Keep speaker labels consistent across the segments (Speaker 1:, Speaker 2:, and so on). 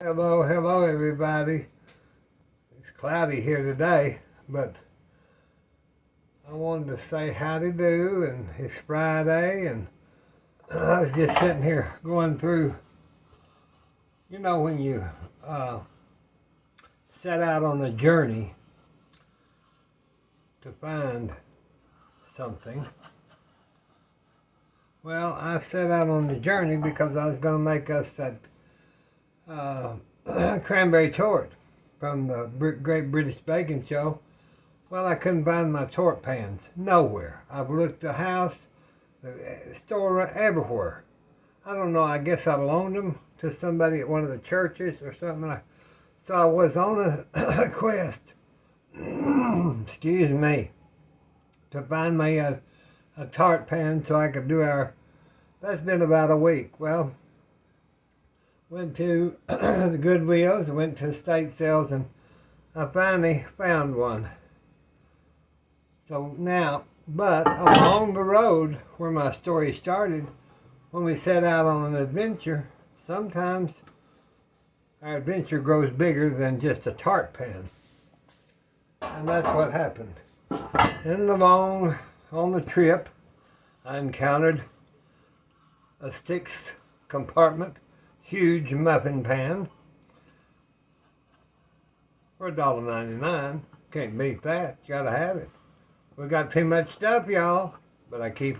Speaker 1: Hello everybody. It's cloudy here today, but I wanted to say howdy do, and it's Friday, and I was just sitting here going through, when you set out on a journey to find something. Well, I set out on the journey because I was going to make us that cranberry tort from the Great British Baking Show. Well, I couldn't find my tort pans nowhere. I've looked the house, the store, everywhere. I don't know, I guess I loaned them to somebody at one of the churches or something. So I was on a quest, excuse me, to find me a tart pan so I could do that's been about a week. Well, went to the Goodwills, went to estate sales, and I finally found one. So now, but along the road where my story started, when we set out on an adventure, sometimes our adventure grows bigger than just a tart pan. And that's what happened. On the trip, I encountered a 6-compartment huge muffin pan for $1.99. Can't beat that. You gotta have it. We got too much stuff, y'all, but I keep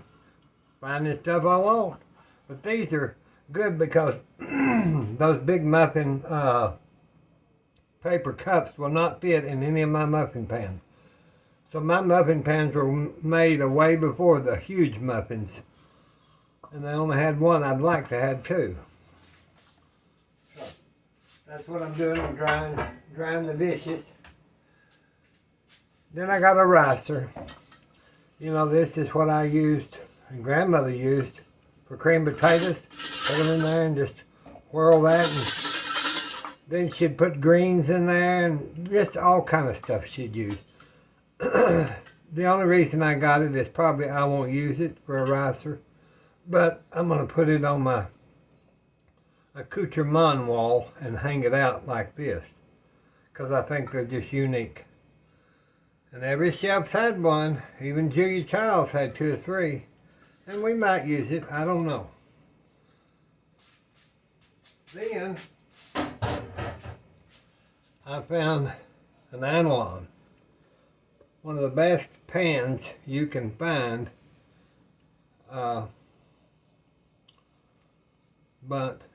Speaker 1: finding stuff I want. But these are good because those big muffin paper cups will not fit in any of my muffin pans. So my muffin pans were made way before the huge muffins, and they only had one. I'd like to have two. That's what I'm doing. I'm drying the dishes. Then I got a ricer. This is what I used and grandmother used for creamed potatoes. Put them in there and just whirl that, and then she'd put greens in there and just all kind of stuff she'd use. The only reason I got it is probably I won't use it for a ricer, but I'm going to put it on my accoutrement wall and hang it out like this, because I think they're just unique. And every shelf's had one. Even Julia Child's had 2 or 3, and we might use it. I don't know. Then I found an Analon, one of the best pans you can find.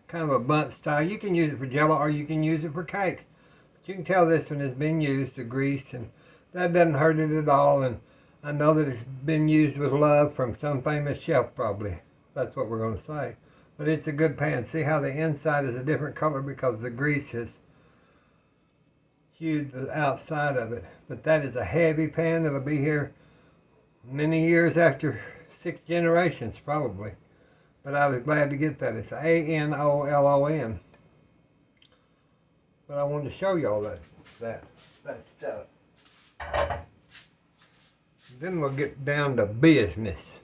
Speaker 1: Kind of a bundt style. You can use it for jello or you can use it for cakes. But you can tell this one has been used, the grease, and that doesn't hurt it at all. And I know that it's been used with love from some famous chef probably. That's what we're going to say. But it's a good pan. See how the inside is a different color because the grease has hued the outside of it. But that is a heavy pan that'll be here many years after 6 generations probably. But I was glad to get that. It's ANOLON. But I wanted to show you all that stuff. Then we'll get down to business.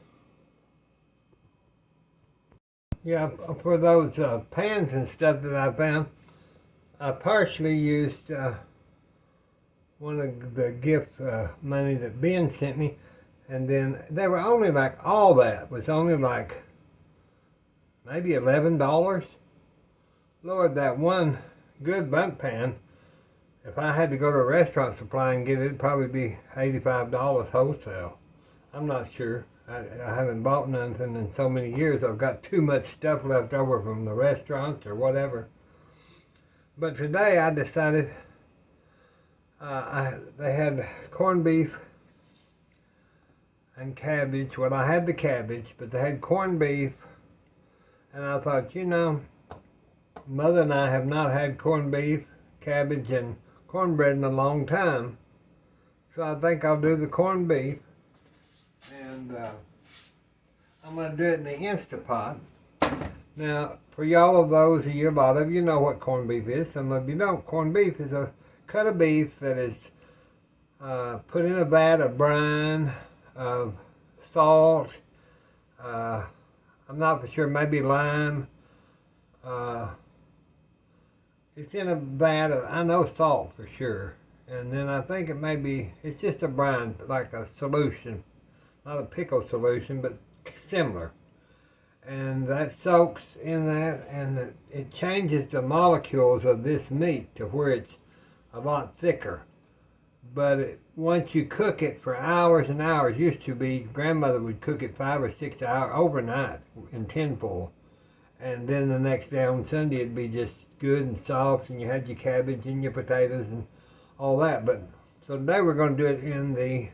Speaker 1: Yeah, for those pans and stuff that I found, I partially used one of the gift money that Ben sent me, and then they were only like, all that was only like maybe $11. Lord, that one good bundt pan, if I had to go to a restaurant supply and get it, it'd probably be $85 wholesale. I'm not sure. I haven't bought nothing in so many years. I've got too much stuff left over from the restaurants or whatever. But today I decided they had corned beef and cabbage. Well, I had the cabbage, but they had corned beef. And I thought, Mother and I have not had corned beef, cabbage, and cornbread in a long time. So I think I'll do the corned beef. And I'm going to do it in the Instapot. Now, for y'all of those of you, a lot of you know what corned beef is. Some of you don't. Corned beef is a cut of beef that is put in a vat of brine, of salt, I'm not for sure, maybe lime. it's in a vat of, I know, salt for sure. And then I think it may be, it's just a brine, like a solution. Not a pickle solution, but similar. And that soaks in that, and it changes the molecules of this meat to where it's a lot thicker. But once you cook it for hours and hours, used to be, grandmother would cook it 5 or 6 hours overnight in tinfoil. And then the next day on Sunday it'd be just good and soft, and you had your cabbage and your potatoes and all that. But so today we're going to do it in the,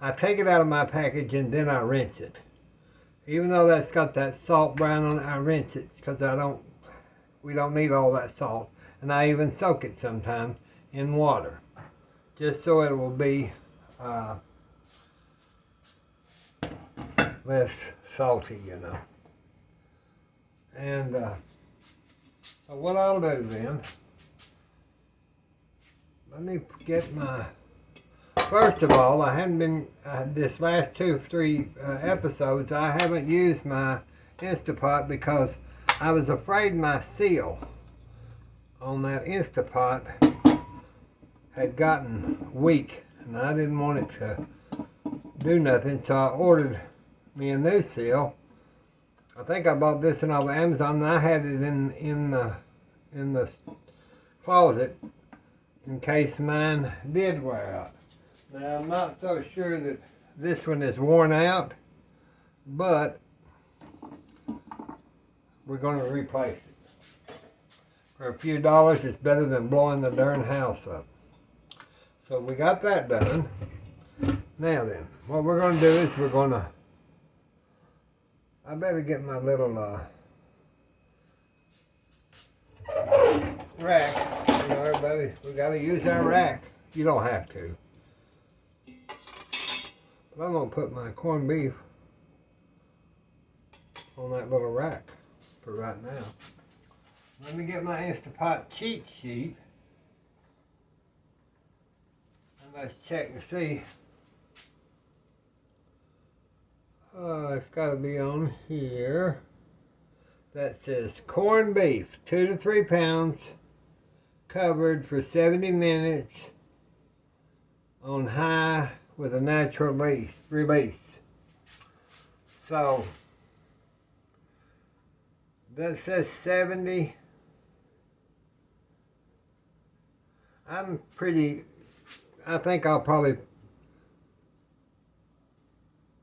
Speaker 1: I take it out of my package and then I rinse it. Even though that's got that salt brine on it, I rinse it because we don't need all that salt. And I even soak it sometimes in water, just so it will be less salty, you know. And so what I'll do then, let me get my, first of all, I haven't been, this last 2 or 3 episodes, I haven't used my Instapot because I was afraid my seal on that Instapot had gotten weak, and I didn't want it to do nothing, so I ordered me a new seal. I think I bought this one off Amazon, and I had it in the closet in case mine did wear out. Now I'm not so sure that this one is worn out, but we're going to replace it. For a few dollars, it's better than blowing the darn house up. So we got that done. Now then, what we're going to do is we're going to, I better get my little rack. You know, everybody, we got to use our rack. You don't have to. But I'm going to put my corned beef on that little rack for right now. Let me get my Instapot cheat sheet. And let's check to see. It's got to be on here. That says corned beef, 2 to 3 pounds, covered for 70 minutes on high with a natural release. So that says 70. I think I'll probably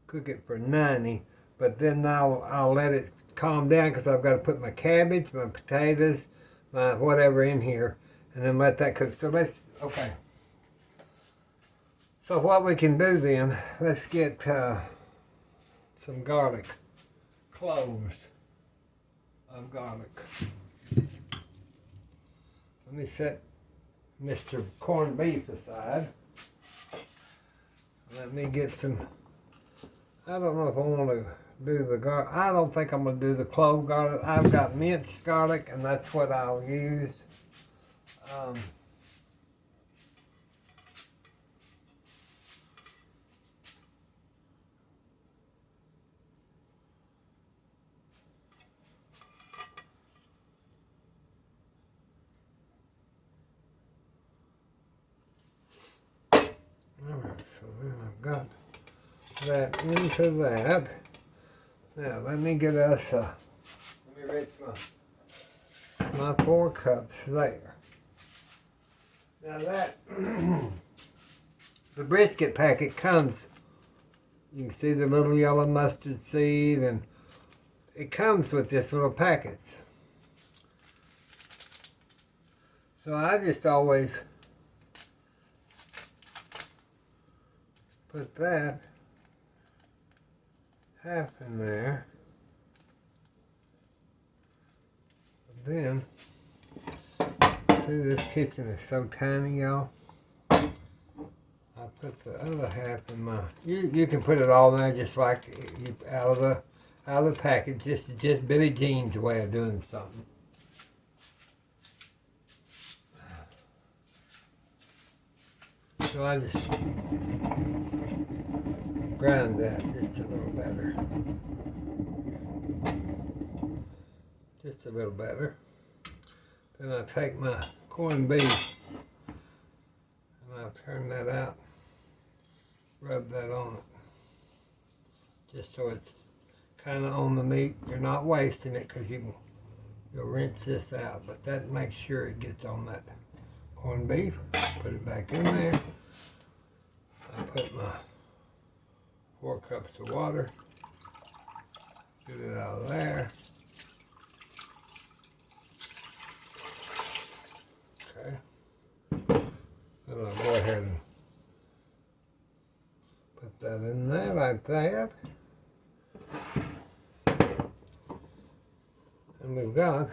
Speaker 1: cook it for 90, but then I'll let it calm down because I've got to put my cabbage, my potatoes, my whatever in here, and then let that cook. So okay. So what we can do then, let's get some garlic, cloves of garlic. Let me set Mr. Corned Beef aside. Let me get some, I don't know if I want to do the garlic. I don't think I'm going to do the clove garlic. I've got minced garlic, and that's what I'll use. Alright, so then I've got that into that. Now let me get us let me rinse my 4 cups there. Now that the brisket packet comes, you can see the little yellow mustard seed, and it comes with this little packets. So I just always put that half in there. Then, see, this kitchen is so tiny, y'all. I put the other half in my, you can put it all in there just like you, out of the packet, just Billie Jean's way of doing something. So I just grind that just a little better. Just a little better. Then I take my corned beef and I turn that out, rub that on it, just so it's kind of on the meat. You're not wasting it because you'll rinse this out, but that makes sure it gets on that corned beef. Put it back in there. I put my 4 cups of water, get it out of there. Okay. Then I'll go ahead and put that in there like that. And we've got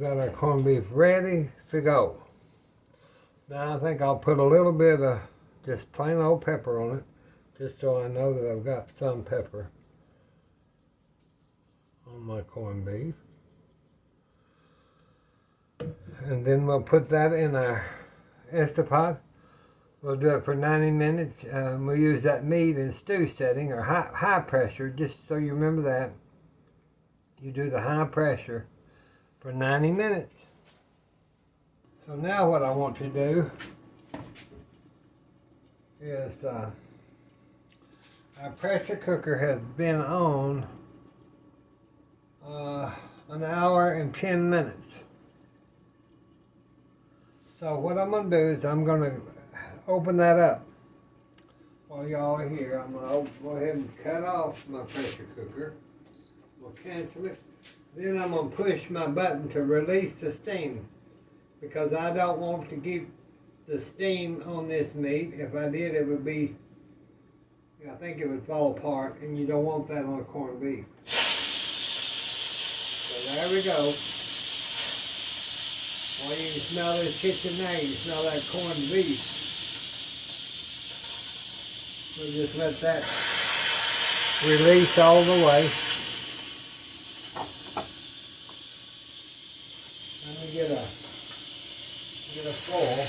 Speaker 1: our corned beef ready to go. Now I think I'll put a little bit of just plain old pepper on it, just so I know that I've got some pepper on my corned beef. And then we'll put that in our Instapot. We'll do it for 90 minutes. We'll use that meat in stew setting or high pressure, just so you remember that. You do the high pressure for 90 minutes. So now what I want to do is our pressure cooker has been on an hour and 10 minutes. So what I'm going to do is I'm going to open that up. While y'all are here, I'm going to go ahead and cut off my pressure cooker. We'll cancel it. Then I'm going to push my button to release the steam, because I don't want to keep the steam on this meat. If I did, it would be, I think it would fall apart, and you don't want that on a corned beef. So there we go. Well, you can smell this kitchen now. You smell that corned beef. We'll just let that release all the way. Let me get a foil.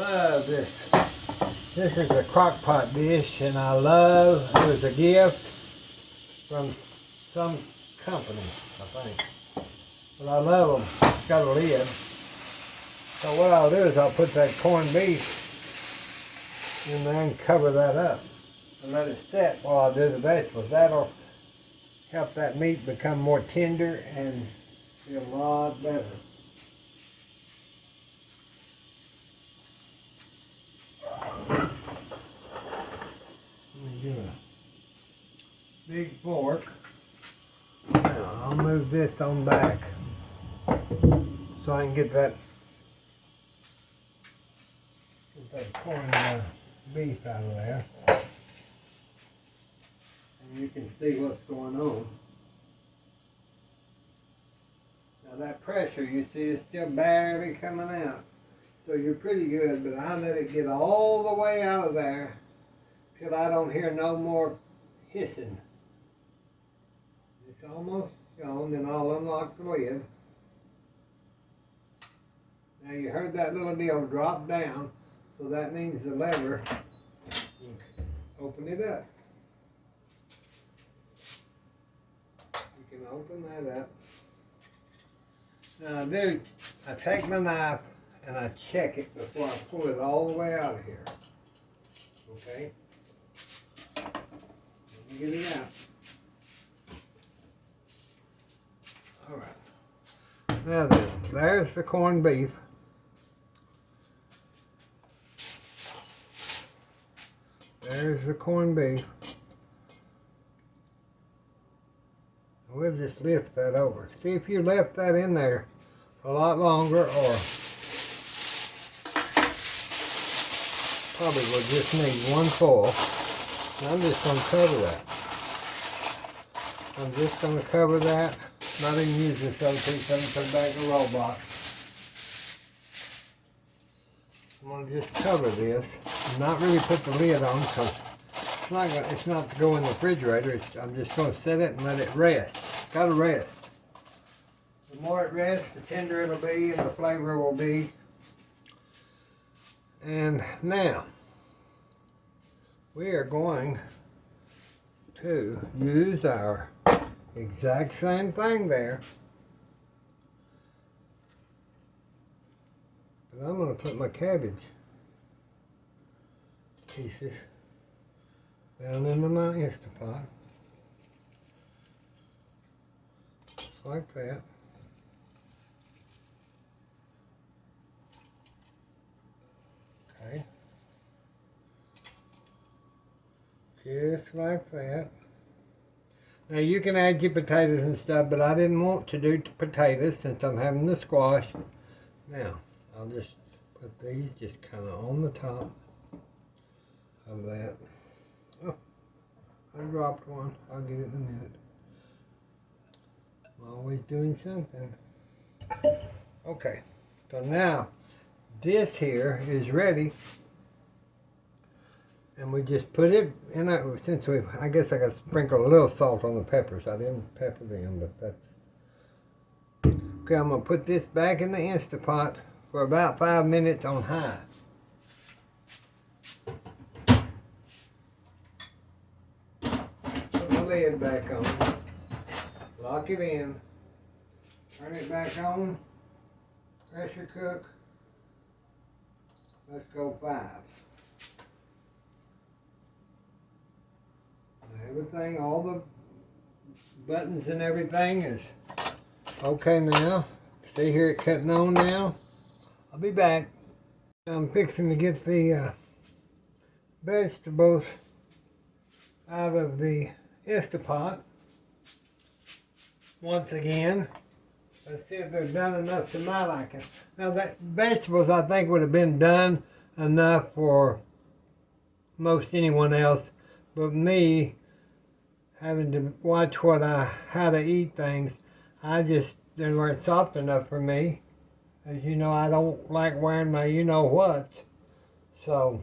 Speaker 1: Love this. This is a crock pot dish, and I love, it was a gift from some company, I think. But I love them. It's got a lid. So what I'll do is I'll put that corned beef in there and cover that up and let it set while I do the vegetables. That'll help that meat become more tender and be a lot better. Let me get a big fork. Now I'll move this on back so I can get that corned beef out of there. And you can see what's going on. Now that pressure, you see, is still barely coming out. So you're pretty good, but I let it get all the way out of there till I don't hear no more hissing. It's almost gone, then I'll unlock the lid. Now you heard that little deal drop down, so that means the lever, open it up. You can open that up. Now I take my knife and I check it before I pull it all the way out of here. Okay? Let me get it out. Alright. Now then, there's the corned beef. There's the corned beef. We'll just lift that over. See, if you left that in there a lot longer, or probably will just need one foil. And I'm just going to cover that. I'm just going to cover that. Not even use this other piece of it, put it back in the roll box. I'm going to just cover this. And not really put the lid on, because it's not to go in the refrigerator. I'm just going to set it and let it rest. It's got to rest. The more it rests, the tender it'll be and the flavor will be. And now, we are going to use our exact same thing there. But I'm going to put my cabbage pieces down into my Instapot. Just like that. Okay. Just like that. Now you can add your potatoes and stuff, but I didn't want to do potatoes since I'm having the squash. Now, I'll just put these just kind of on the top of that. Oh, I dropped one. I'll get it in a minute. I'm always doing something. Okay, so now this here is ready. And we just put it in a, since we, I guess I got to sprinkle a little salt on the peppers. I didn't pepper them, but that's. Okay, I'm going to put this back in the Instapot for about 5 minutes on high. Put my lid back on. Lock it in. Turn it back on. Pressure cook. Let's go 5. Everything, all the buttons and everything is okay now. See here it cutting on now. I'll be back. I'm fixing to get the vegetables out of the Instapot. Once again, let's see if they're done enough to my liking. Now that vegetables I think would have been done enough for most anyone else, but me, having to watch how to eat things, they weren't soft enough for me. As you know, I don't like wearing my you-know-what. So,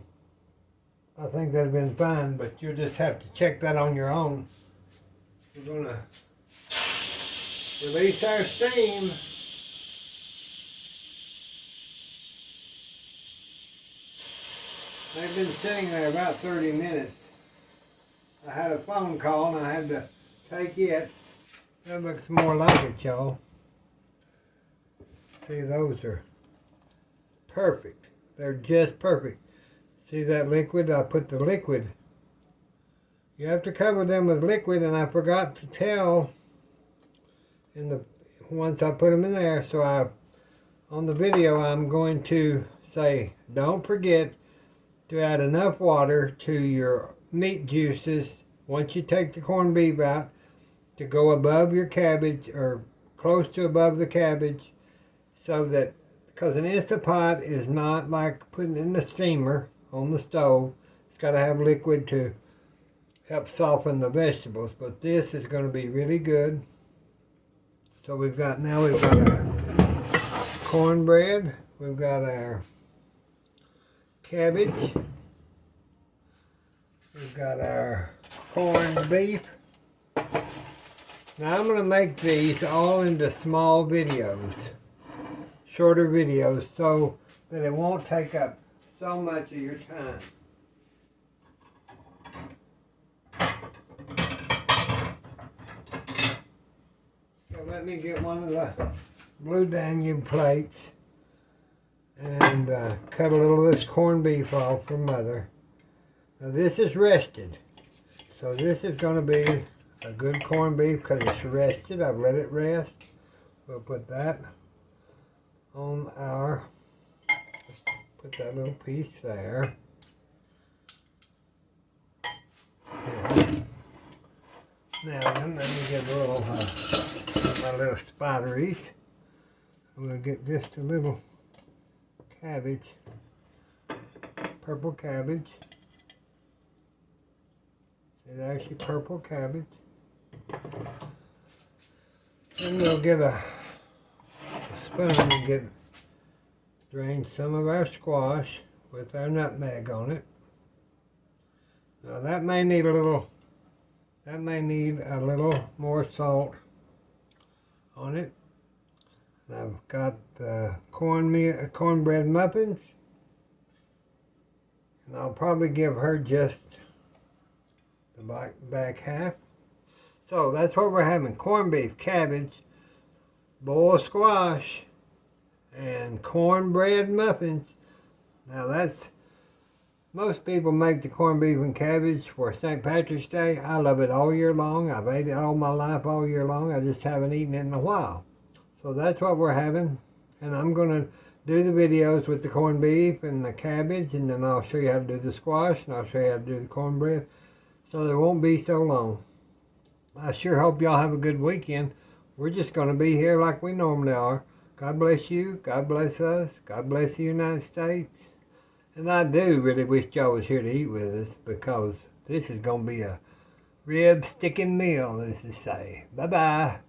Speaker 1: I think that'd have been fine, but you'll just have to check that on your own. We're going to release our steam. They've been sitting there about 30 minutes. I had a phone call and I had to take it. That looks more like it, y'all. See, those are perfect. They're just perfect. See that liquid? I put the liquid. You have to cover them with liquid, and I forgot to tell once I put them in there. So on the video, I'm going to say, don't forget to add enough water to your meat juices once you take the corned beef out to go above your cabbage or close to above the cabbage, so that, because an Instapot is not like putting it in the steamer on the stove. It's got to have liquid to help soften the vegetables, but this is going to be really good. So we've got our cornbread, we've got our cabbage, we've got our corned beef. Now I'm going to make these all into small videos, shorter videos, so that it won't take up so much of your time. So let me get one of the Blue Danube plates and cut a little of this corned beef off for Mother. Now this is rested, so this is going to be a good corned beef because it's rested. I've let it rest. We'll put that on put that little piece there. Now then, let me get a little, my little spideries. I'm going to get just a little cabbage, purple cabbage. See, there's your purple cabbage. Then we'll get a spoon and drain some of our squash with our nutmeg on it. Now that may need a little more salt on it. And I've got the cornbread muffins, and I'll probably give her just the back half. So that's what we're having: corned beef, cabbage, boiled squash, and cornbread muffins. Now that's, most people make the corned beef and cabbage for St. Patrick's Day. I love it all year long. I've ate it all my life all year long. I just haven't eaten it in a while. So that's what we're having. And I'm going to do the videos with the corned beef and the cabbage, and then I'll show you how to do the squash, and I'll show you how to do the cornbread. So they won't be so long. I sure hope y'all have a good weekend. We're just going to be here like we normally are. God bless you. God bless us. God bless the United States. And I do really wish y'all was here to eat with us, because this is going to be a rib sticking meal, as they say. Bye-bye.